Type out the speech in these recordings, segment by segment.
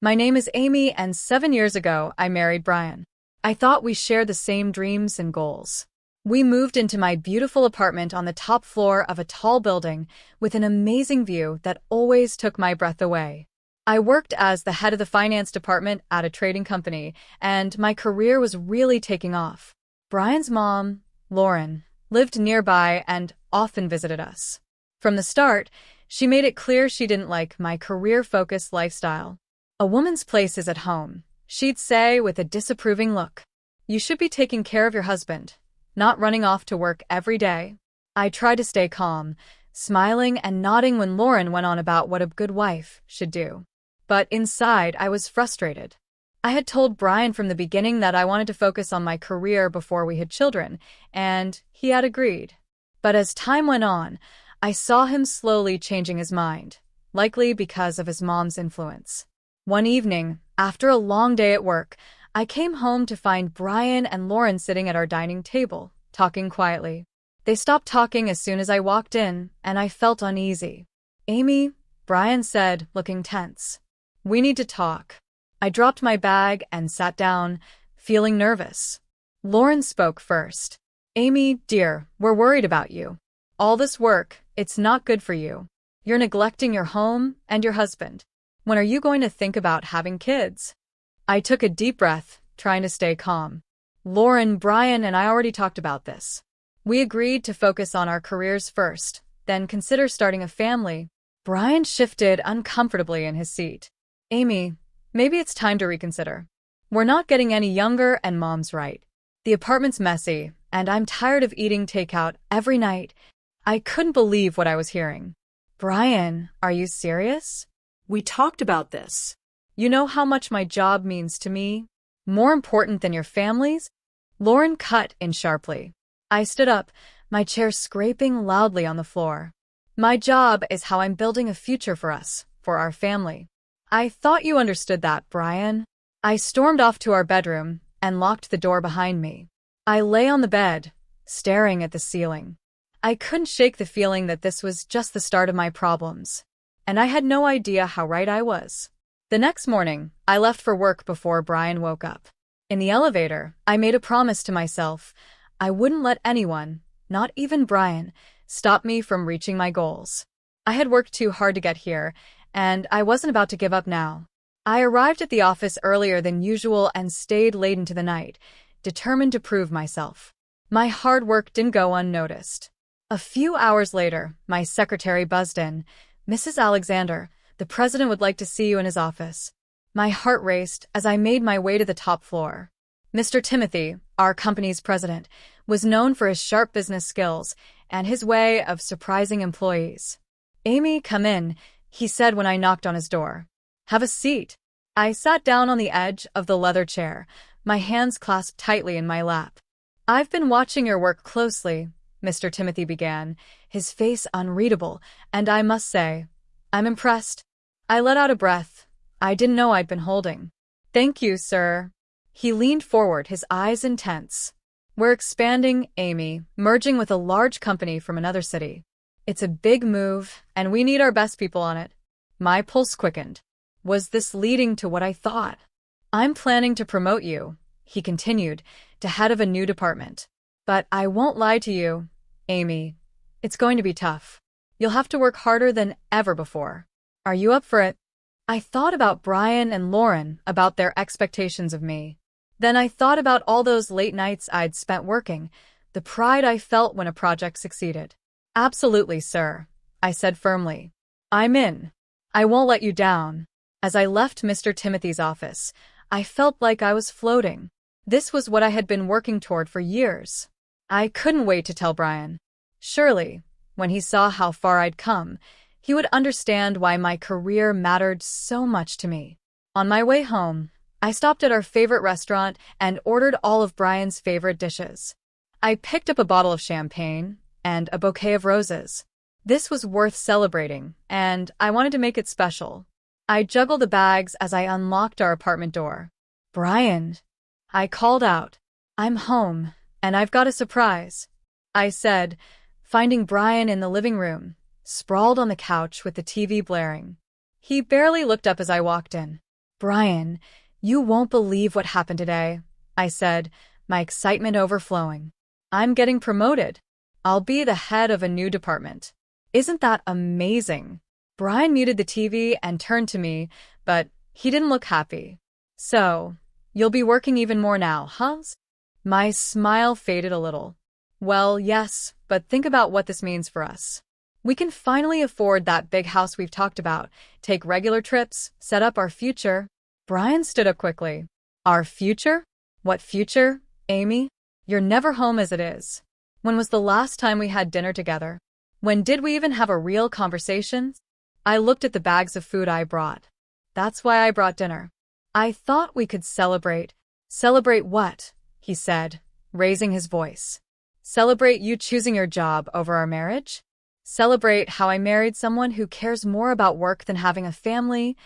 My name is Amy, and 7 years ago, I married Brian. I thought we shared the same dreams and goals. We moved into my beautiful apartment on the top floor of a tall building with an amazing view that always took my breath away. I worked as the head of the finance department at a trading company, and my career was really taking off. Brian's mom, Lauren, lived nearby and often visited us. From the start, she made it clear she didn't like my career-focused lifestyle. "A woman's place is at home," she'd say with a disapproving look. "You should be taking care of your husband, not running off to work every day." I tried to stay calm, smiling and nodding when Lauren went on about what a good wife should do. But inside, I was frustrated. I had told Brian from the beginning that I wanted to focus on my career before we had children, and he had agreed. But as time went on, I saw him slowly changing his mind, likely because of his mom's influence. One evening, after a long day at work, I came home to find Brian and Lauren sitting at our dining table, talking quietly. They stopped talking as soon as I walked in, and I felt uneasy. "Amy," Brian said, looking tense. "We need to talk." I dropped my bag and sat down, feeling nervous. Lauren spoke first. "Amy, dear, we're worried about you. All this work, it's not good for you. You're neglecting your home and your husband. When are you going to think about having kids?" I took a deep breath, trying to stay calm. "Lauren, Brian, and I already talked about this. We agreed to focus on our careers first, then consider starting a family." Brian shifted uncomfortably in his seat. "Amy, maybe it's time to reconsider. We're not getting any younger and Mom's right. The apartment's messy, and I'm tired of eating takeout every night." I couldn't believe what I was hearing. "Brian, are you serious? We talked about this. You know how much my job means to me? More important than your family's?" Lauren cut in sharply. I stood up, my chair scraping loudly on the floor. "My job is how I'm building a future for us, for our family." "I thought you understood that, Brian." I stormed off to our bedroom and locked the door behind me. I lay on the bed, staring at the ceiling. I couldn't shake the feeling that this was just the start of my problems, and I had no idea how right I was. The next morning, I left for work before Brian woke up. In the elevator, I made a promise to myself. I wouldn't let anyone, not even Brian, stop me from reaching my goals. I had worked too hard to get here, and I wasn't about to give up now. I arrived at the office earlier than usual and stayed late into the night, determined to prove myself. My hard work didn't go unnoticed. A few hours later, my secretary buzzed in. "Mrs. Alexander, the president would like to see you in his office." My heart raced as I made my way to the top floor. Mr. Timothy, our company's president, was known for his sharp business skills and his way of surprising employees. "Amy, come in," he said when I knocked on his door. "Have a seat." I sat down on the edge of the leather chair, my hands clasped tightly in my lap. "I've been watching your work closely," Mr. Timothy began, his face unreadable, "and I must say, I'm impressed." I let out a breath I didn't know I'd been holding. "Thank you, sir." He leaned forward, his eyes intense. "We're expanding, Amy, merging with a large company from another city. It's a big move, and we need our best people on it." My pulse quickened. Was this leading to what I thought? "I'm planning to promote you," he continued, "to head of a new department. But I won't lie to you, Amy. It's going to be tough. You'll have to work harder than ever before. Are you up for it?" I thought about Brian and Lauren, about their expectations of me. Then I thought about all those late nights I'd spent working, the pride I felt when a project succeeded. "Absolutely, sir," I said firmly. "I'm in. I won't let you down." As I left Mr. Timothy's office, I felt like I was floating. This was what I had been working toward for years. I couldn't wait to tell Brian. Surely, when he saw how far I'd come, he would understand why my career mattered so much to me. On my way home, I stopped at our favorite restaurant and ordered all of Brian's favorite dishes. I picked up a bottle of champagne and a bouquet of roses. This was worth celebrating, and I wanted to make it special. I juggled the bags as I unlocked our apartment door. "Brian," I called out. "I'm home, and I've got a surprise," I said, finding Brian in the living room, sprawled on the couch with the TV blaring. He barely looked up as I walked in. "Brian, you won't believe what happened today," I said, my excitement overflowing. "I'm getting promoted. I'll be the head of a new department. Isn't that amazing?" Brian muted the TV and turned to me, but he didn't look happy. "So, you'll be working even more now, huh?" My smile faded a little. "Well, yes, but think about what this means for us. We can finally afford that big house we've talked about, take regular trips, set up our future." Brian stood up quickly. "Our future? What future, Amy? You're never home as it is. When was the last time we had dinner together? When did we even have a real conversation?" I looked at the bags of food I brought. "That's why I brought dinner. I thought we could celebrate." "Celebrate what?" he said, raising his voice. "Celebrate you choosing your job over our marriage? Celebrate how I married someone who cares more about work than having a family?"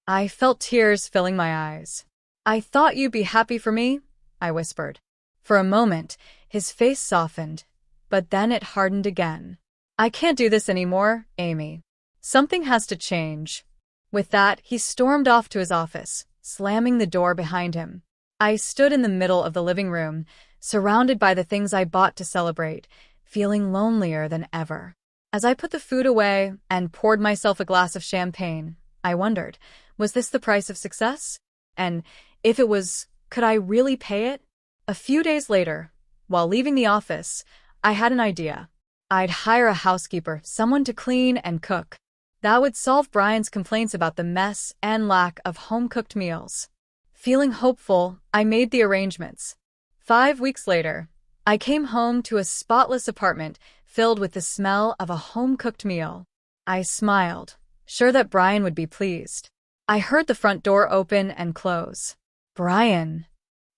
I felt tears filling my eyes. "I thought you'd be happy for me," I whispered. For a moment, his face softened, but then it hardened again. "I can't do this anymore, Amy. Something has to change." With that, he stormed off to his office, slamming the door behind him. I stood in the middle of the living room, surrounded by the things I bought to celebrate, feeling lonelier than ever. As I put the food away and poured myself a glass of champagne, I wondered, was this the price of success? And if it was, could I really pay it? A few days later, while leaving the office, I had an idea. I'd hire a housekeeper, someone to clean and cook. That would solve Brian's complaints about the mess and lack of home-cooked meals. Feeling hopeful, I made the arrangements. 5 weeks later, I came home to a spotless apartment filled with the smell of a home-cooked meal. I smiled, sure that Brian would be pleased. I heard the front door open and close. "Brian,"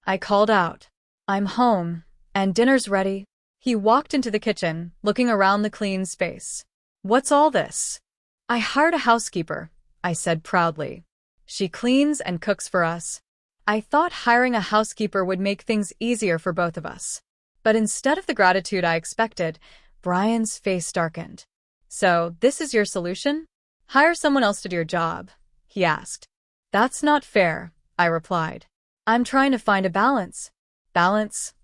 I called out. "I'm home, and dinner's ready." He walked into the kitchen, looking around the clean space. "What's all this?" "I hired a housekeeper," I said proudly. "She cleans and cooks for us." I thought hiring a housekeeper would make things easier for both of us. But instead of the gratitude I expected, Brian's face darkened. "So, this is your solution? Hire someone else to do your job?" he asked. "That's not fair," I replied. "I'm trying to find a balance." "Balance?"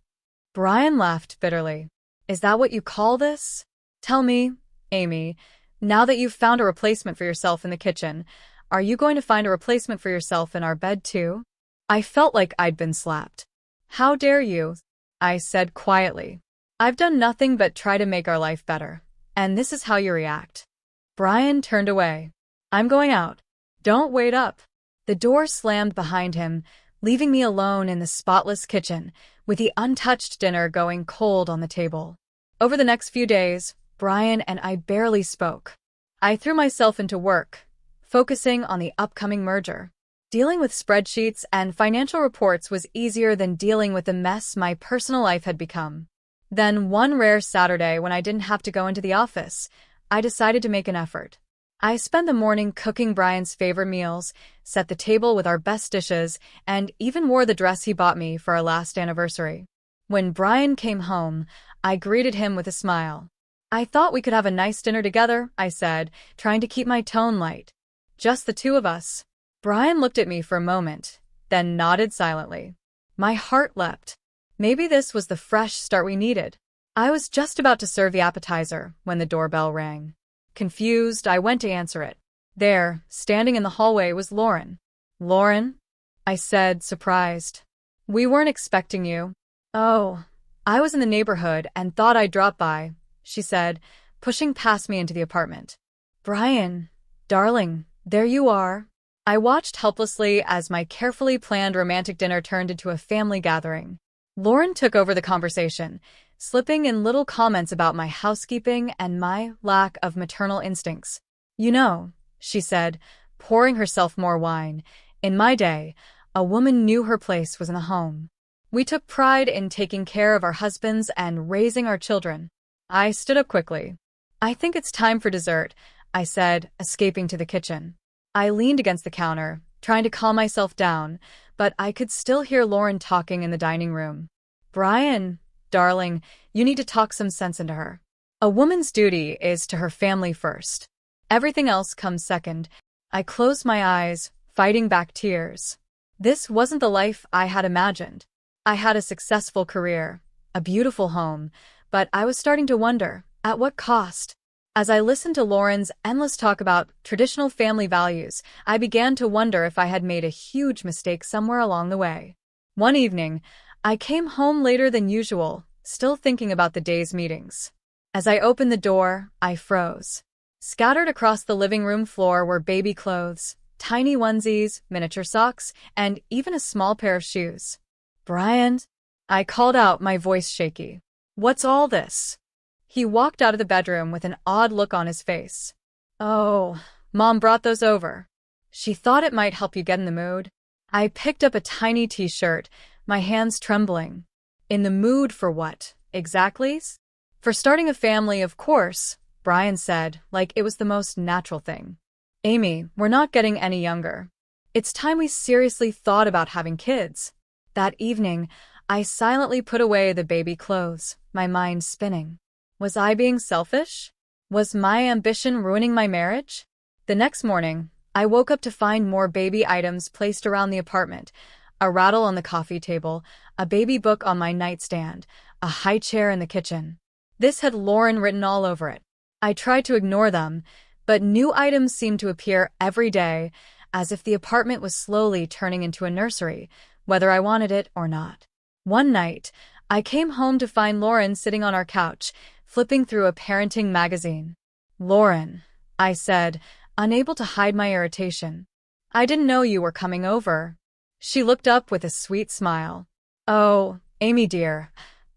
Brian laughed bitterly. "Is that what you call this? Tell me, Amy, now that you've found a replacement for yourself in the kitchen, are you going to find a replacement for yourself in our bed too?" I felt like I'd been slapped. "How dare you?" I said quietly. "I've done nothing but try to make our life better, and this is how you react." Brian turned away. "I'm going out. Don't wait up." The door slammed behind him, leaving me alone in the spotless kitchen, with the untouched dinner going cold on the table. Over the next few days, Brian and I barely spoke. I threw myself into work, focusing on the upcoming merger. Dealing with spreadsheets and financial reports was easier than dealing with the mess my personal life had become. Then, one rare Saturday when I didn't have to go into the office, I decided to make an effort. I spent the morning cooking Brian's favorite meals, set the table with our best dishes, and even wore the dress he bought me for our last anniversary. When Brian came home, I greeted him with a smile. "I thought we could have a nice dinner together," I said, trying to keep my tone light. "Just the two of us." Brian looked at me for a moment, then nodded silently. My heart leapt. Maybe this was the fresh start we needed. I was just about to serve the appetizer when the doorbell rang. Confused, I went to answer it. There, standing in the hallway, was Lauren. "Lauren?" I said, surprised. "We weren't expecting you." "Oh, I was in the neighborhood and thought I'd drop by," she said, pushing past me into the apartment. "Brian, darling, there you are." I watched helplessly as my carefully planned romantic dinner turned into a family gathering. Lauren took over the conversation, slipping in little comments about my housekeeping and my lack of maternal instincts. "You know," she said, pouring herself more wine, "in my day, a woman knew her place was in the home. We took pride in taking care of our husbands and raising our children." I stood up quickly. "I think it's time for dessert," I said, escaping to the kitchen. I leaned against the counter, trying to calm myself down, but I could still hear Lauren talking in the dining room. "Brian, darling, you need to talk some sense into her. A woman's duty is to her family first. Everything else comes second." I closed my eyes, fighting back tears. This wasn't the life I had imagined. I had a successful career, a beautiful home, but I was starting to wonder, at what cost? As I listened to Lauren's endless talk about traditional family values, I began to wonder if I had made a huge mistake somewhere along the way. One evening, I came home later than usual, still thinking about the day's meetings. As I opened the door, I froze. Scattered across the living room floor were baby clothes, tiny onesies, miniature socks, and even a small pair of shoes. "Brian," I called out, my voice shaky. "What's all this?" He walked out of the bedroom with an odd look on his face. "Oh, Mom brought those over. She thought it might help you get in the mood." I picked up a tiny t-shirt, my hands trembling. In the mood for what, exactly? "For starting a family, of course," Brian said, like it was the most natural thing. "Amy, we're not getting any younger. It's time we seriously thought about having kids." That evening, I silently put away the baby clothes, my mind spinning. Was I being selfish? Was my ambition ruining my marriage? The next morning, I woke up to find more baby items placed around the apartment, a rattle on the coffee table, a baby book on my nightstand, a high chair in the kitchen. This had Lauren written all over it. I tried to ignore them, but new items seemed to appear every day, as if the apartment was slowly turning into a nursery, whether I wanted it or not. One night, I came home to find Lauren sitting on our couch, flipping through a parenting magazine. "Lauren," I said, unable to hide my irritation. "I didn't know you were coming over." She looked up with a sweet smile. "Oh, Amy dear,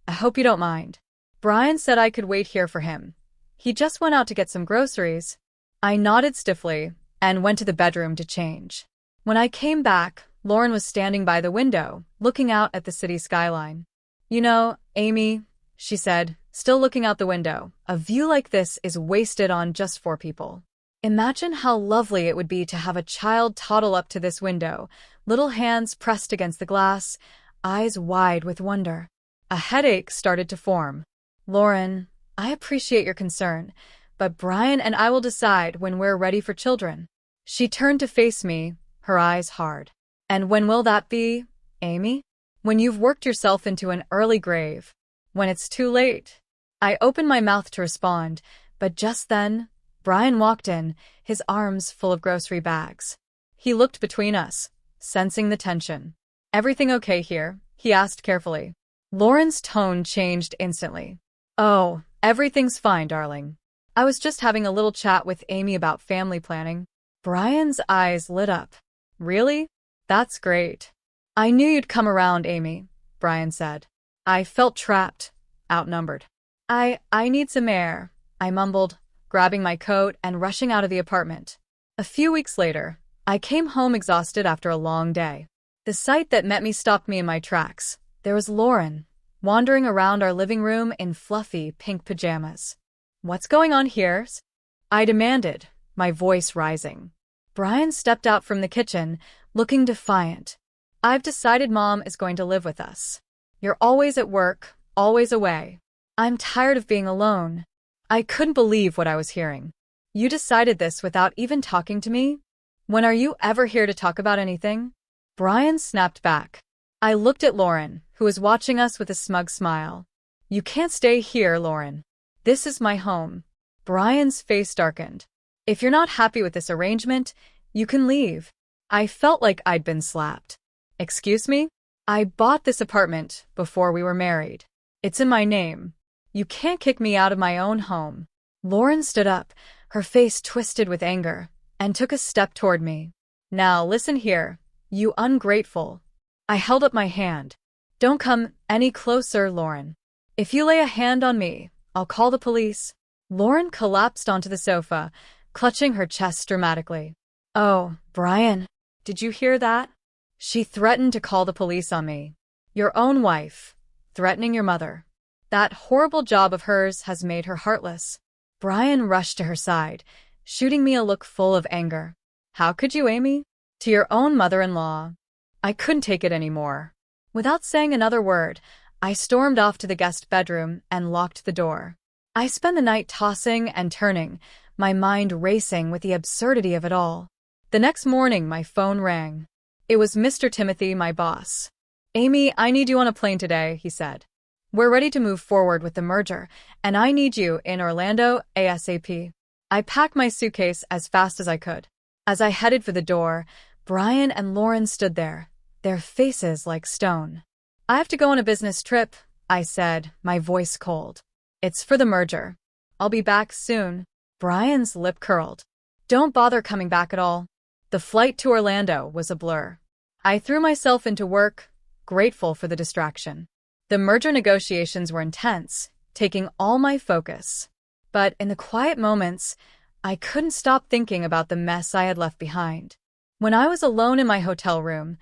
I hope you don't mind. Brian said I could wait here for him. He just went out to get some groceries." I nodded stiffly and went to the bedroom to change. When I came back, Lauren was standing by the window, looking out at the city skyline. "You know, Amy," she said, still looking out the window, "a view like this is wasted on just 4 people. Imagine how lovely it would be to have a child toddle up to this window, little hands pressed against the glass, eyes wide with wonder." A headache started to form. "Lauren, I appreciate your concern, but Brian and I will decide when we're ready for children." She turned to face me, her eyes hard. "And when will that be, Amy?" "When you've worked yourself into an early grave. When it's too late." I opened my mouth to respond, but just then, Brian walked in, his arms full of grocery bags. He looked between us, sensing the tension. "Everything okay here?" he asked carefully. Lauren's tone changed instantly. "Oh, everything's fine, darling. I was just having a little chat with Amy about family planning." Brian's eyes lit up. "Really? That's great. I knew you'd come around, Amy," Brian said. I felt trapped, outnumbered. I need some air," I mumbled, grabbing my coat and rushing out of the apartment. A few weeks later, I came home exhausted after a long day. The sight that met me stopped me in my tracks. There was Lauren, wandering around our living room in fluffy pink pajamas. "What's going on here?" I demanded, my voice rising. Brian stepped out from the kitchen, looking defiant. "I've decided Mom is going to live with us. You're always at work, always away. I'm tired of being alone." I couldn't believe what I was hearing. "You decided this without even talking to me? When are you ever here to talk about anything?" Brian snapped back. I looked at Lauren, who was watching us with a smug smile. "You can't stay here, Lauren. This is my home." Brian's face darkened. "If you're not happy with this arrangement, you can leave." I felt like I'd been slapped. "Excuse me? I bought this apartment before we were married. It's in my name. You can't kick me out of my own home." Lauren stood up, her face twisted with anger, and took a step toward me. "Now listen here, you ungrateful." I held up my hand. "Don't come any closer, Lauren. If you lay a hand on me, I'll call the police." Lauren collapsed onto the sofa, clutching her chest dramatically. "Oh, Brian, did you hear that? She threatened to call the police on me. Your own wife, threatening your mother. That horrible job of hers has made her heartless." Brian rushed to her side, shooting me a look full of anger. "How could you, Amy? To your own mother-in-law." I couldn't take it anymore. Without saying another word, I stormed off to the guest bedroom and locked the door. I spent the night tossing and turning, my mind racing with the absurdity of it all. The next morning, my phone rang. It was Mr. Timothy, my boss. "Amy, I need you on a plane today," he said. "We're ready to move forward with the merger, and I need you in Orlando ASAP." I packed my suitcase as fast as I could. As I headed for the door, Brian and Lauren stood there, their faces like stone. "I have to go on a business trip," I said, my voice cold. "It's for the merger. I'll be back soon." Brian's lip curled. "Don't bother coming back at all." The flight to Orlando was a blur. I threw myself into work, grateful for the distraction. The merger negotiations were intense, taking all my focus. But in the quiet moments, I couldn't stop thinking about the mess I had left behind. When I was alone in my hotel room,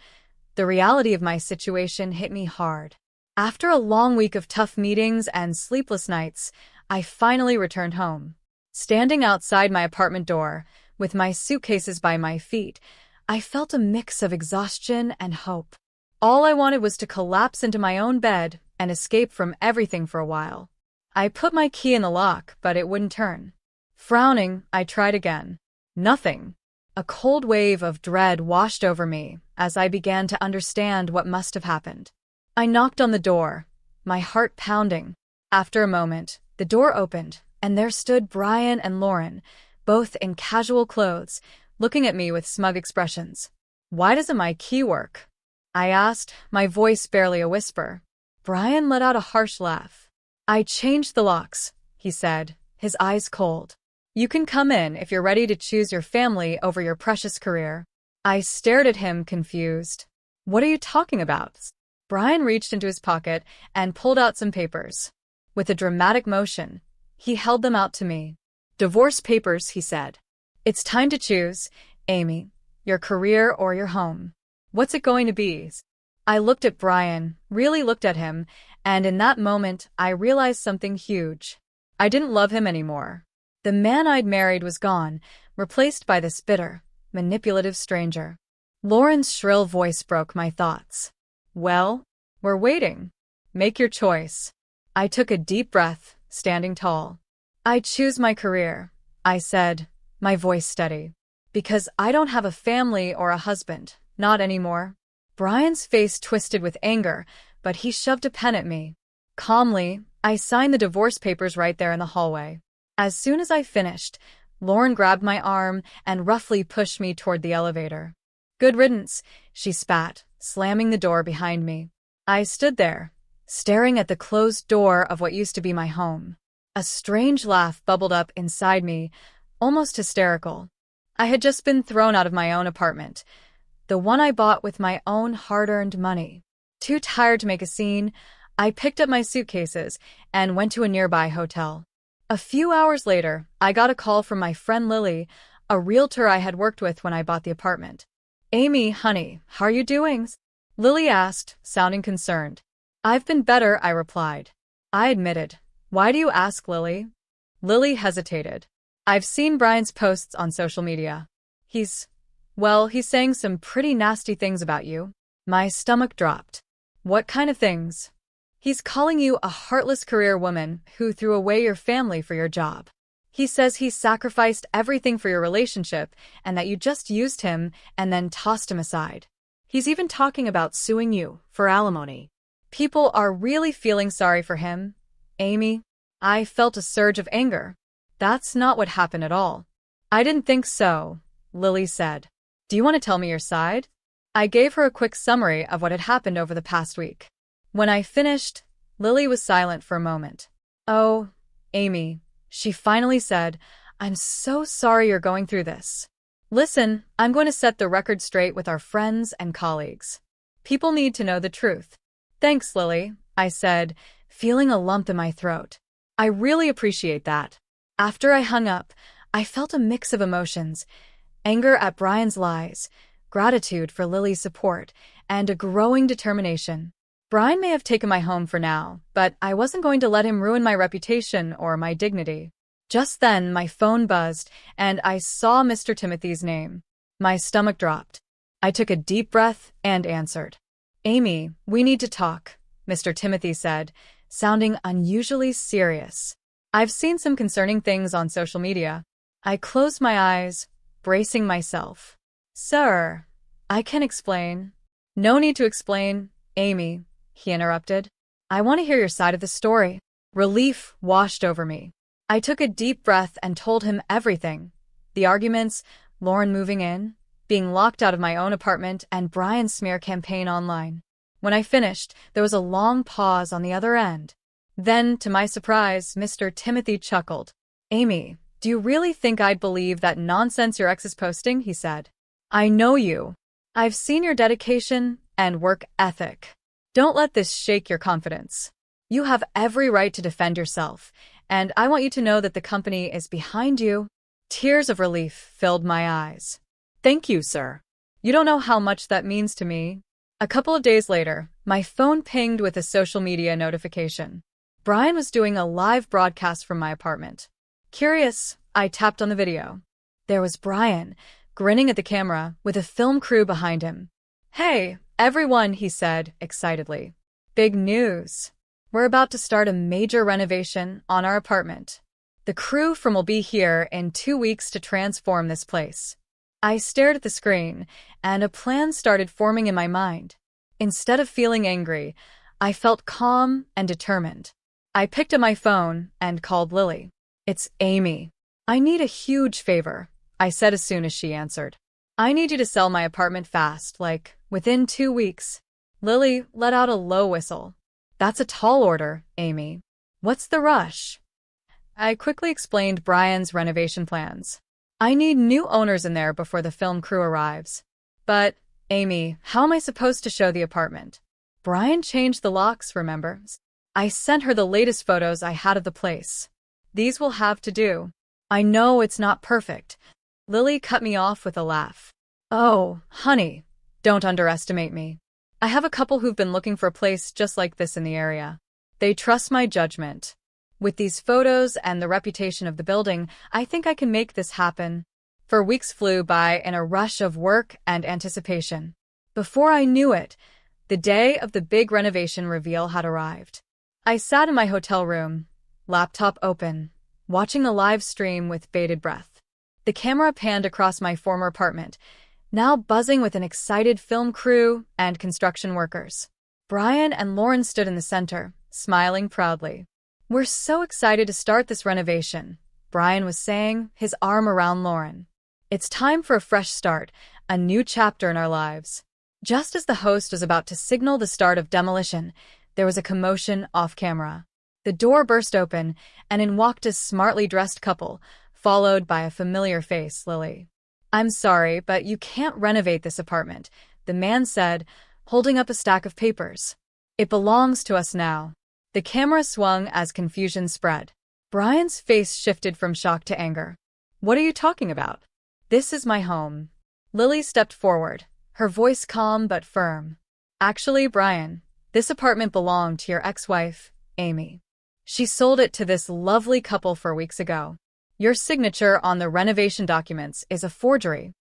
the reality of my situation hit me hard. After a long week of tough meetings and sleepless nights, I finally returned home. Standing outside my apartment door, with my suitcases by my feet, I felt a mix of exhaustion and hope. All I wanted was to collapse into my own bed and escape from everything for a while. I put my key in the lock, but it wouldn't turn. Frowning, I tried again. Nothing. A cold wave of dread washed over me as I began to understand what must have happened. I knocked on the door, my heart pounding. After a moment, the door opened, and there stood Brian and Lauren, both in casual clothes, looking at me with smug expressions. "Why doesn't my key work?" I asked, my voice barely a whisper. Brian let out a harsh laugh. "I changed the locks," he said, his eyes cold. "You can come in if you're ready to choose your family over your precious career." I stared at him, confused. "What are you talking about?" Brian reached into his pocket and pulled out some papers. With a dramatic motion, he held them out to me. "Divorce papers," he said. "It's time to choose, Amy, your career or your home. What's it going to be?" I looked at Brian, really looked at him, and in that moment, I realized something huge. I didn't love him anymore. The man I'd married was gone, replaced by this bitter, manipulative stranger. Lauren's shrill voice broke my thoughts. "Well, we're waiting. Make your choice." I took a deep breath, standing tall. "I choose my career," I said, my voice steady. "Because I don't have a family or a husband, not anymore." Brian's face twisted with anger, but he shoved a pen at me. Calmly, I signed the divorce papers right there in the hallway. As soon as I finished, Lauren grabbed my arm and roughly pushed me toward the elevator. "Good riddance," she spat, slamming the door behind me. I stood there, staring at the closed door of what used to be my home. A strange laugh bubbled up inside me, almost hysterical. I had just been thrown out of my own apartment, the one I bought with my own hard-earned money. Too tired to make a scene, I picked up my suitcases and went to a nearby hotel. A few hours later, I got a call from my friend Lily, a realtor I had worked with when I bought the apartment. "Amy, honey, how are you doing?" Lily asked, sounding concerned. "I've been better," I replied. I admitted. "Why do you ask, Lily?" Lily hesitated. "I've seen Brian's posts on social media. He's saying some pretty nasty things about you." My stomach dropped. "What kind of things?" "He's calling you a heartless career woman who threw away your family for your job. He says he sacrificed everything for your relationship and that you just used him and then tossed him aside. He's even talking about suing you for alimony." People are really feeling sorry for him, Amy. I felt a surge of anger. "That's not what happened at all." "I didn't think so," Lily said. "Do you want to tell me your side?" I gave her a quick summary of what had happened over the past week. When I finished, Lily was silent for a moment. "Oh, Amy," she finally said, "I'm so sorry you're going through this. Listen, I'm going to set the record straight with our friends and colleagues. People need to know the truth." "Thanks, Lily," I said, feeling a lump in my throat. "I really appreciate that." After I hung up, I felt a mix of emotions: anger at Brian's lies, gratitude for Lily's support, and a growing determination. Brian may have taken my home for now, but I wasn't going to let him ruin my reputation or my dignity. Just then, my phone buzzed, and I saw Mr. Timothy's name. My stomach dropped. I took a deep breath and answered. "Amy, we need to talk," Mr. Timothy said, sounding unusually serious. "I've seen some concerning things on social media." I closed my eyes, bracing myself. Sir, I can explain. No need to explain, Amy, he interrupted. I want to hear your side of the story. Relief washed over me. I took a deep breath and told him everything. The arguments, Lauren moving in, being locked out of my own apartment, and Brian's smear campaign online. When I finished, there was a long pause on the other end. Then, to my surprise, Mr. Timothy chuckled. Amy, do you really think I'd believe that nonsense your ex is posting? He said. I know you. I've seen your dedication and work ethic. Don't let this shake your confidence. You have every right to defend yourself, and I want you to know that the company is behind you. Tears of relief filled my eyes. Thank you, sir. You don't know how much that means to me. A couple of days later, my phone pinged with a social media notification. Brian was doing a live broadcast from my apartment. Curious, I tapped on the video. There was Brian, grinning at the camera, with a film crew behind him. Hey, everyone, he said, excitedly. Big news. We're about to start a major renovation on our apartment. The crew from will be here in 2 weeks to transform this place. I stared at the screen, and a plan started forming in my mind. Instead of feeling angry, I felt calm and determined. I picked up my phone and called Lily. It's Amy. I need a huge favor, I said as soon as she answered. I need you to sell my apartment fast, like within 2 weeks. Lily let out a low whistle. That's a tall order, Amy. What's the rush? I quickly explained Brian's renovation plans. I need new owners in there before the film crew arrives. But, Amy, how am I supposed to show the apartment? Brian changed the locks, remember? I sent her the latest photos I had of the place. These will have to do. I know it's not perfect. Lily cut me off with a laugh. Oh, honey, don't underestimate me. I have a couple who've been looking for a place just like this in the area. They trust my judgment. With these photos and the reputation of the building, I think I can make this happen. For weeks flew by in a rush of work and anticipation. Before I knew it, the day of the big renovation reveal had arrived. I sat in my hotel room, laptop open, watching a live stream with bated breath. The camera panned across my former apartment, now buzzing with an excited film crew and construction workers. Brian and Lauren stood in the center, smiling proudly. We're so excited to start this renovation, Brian was saying, his arm around Lauren. It's time for a fresh start, a new chapter in our lives. Just as the host was about to signal the start of demolition, there was a commotion off camera. The door burst open, and in walked a smartly dressed couple, followed by a familiar face, Lily. I'm sorry, but you can't renovate this apartment, the man said, holding up a stack of papers. It belongs to us now. The camera swung as confusion spread. Brian's face shifted from shock to anger. What are you talking about? This is my home. Lily stepped forward, her voice calm but firm. Actually, Brian, this apartment belonged to your ex-wife, Amy. She sold it to this lovely couple 4 weeks ago. Your signature on the renovation documents is a forgery.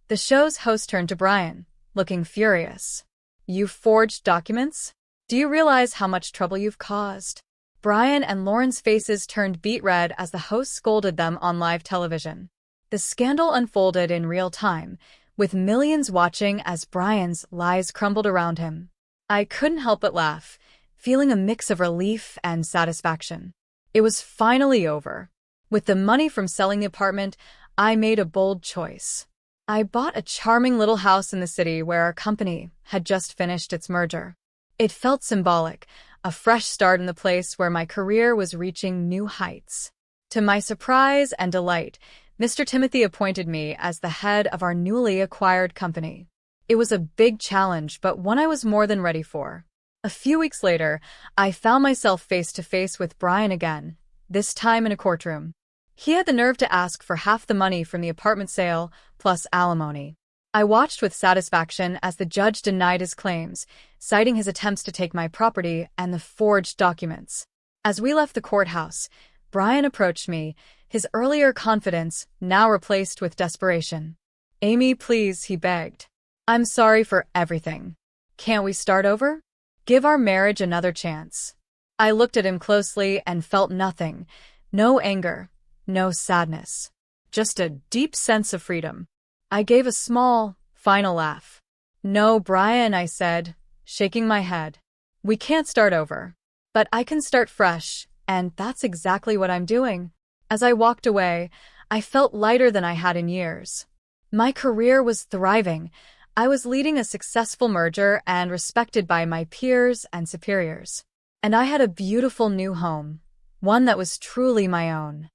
The show's host turned to Brian, looking furious. You forged documents? Do you realize how much trouble you've caused? Brian and Lauren's faces turned beet red as the host scolded them on live television. The scandal unfolded in real time, with millions watching as Brian's lies crumbled around him. I couldn't help but laugh, feeling a mix of relief and satisfaction. It was finally over. With the money from selling the apartment, I made a bold choice. I bought a charming little house in the city where our company had just finished its merger. It felt symbolic, a fresh start in the place where my career was reaching new heights. To my surprise and delight, Mr. Timothy appointed me as the head of our newly acquired company. It was a big challenge, but one I was more than ready for. A few weeks later, I found myself face to face with Brian again, this time in a courtroom. He had the nerve to ask for half the money from the apartment sale, plus alimony. I watched with satisfaction as the judge denied his claims, citing his attempts to take my property and the forged documents. As we left the courthouse, Brian approached me, his earlier confidence now replaced with desperation. Amy, please, he begged. I'm sorry for everything. Can't we start over? Give our marriage another chance. I looked at him closely and felt nothing, no anger, no sadness, just a deep sense of freedom. I gave a small, final laugh. No, Brian, I said, shaking my head. We can't start over. But I can start fresh, and that's exactly what I'm doing. As I walked away, I felt lighter than I had in years. My career was thriving. I was leading a successful merger and respected by my peers and superiors. And I had a beautiful new home, one that was truly my own.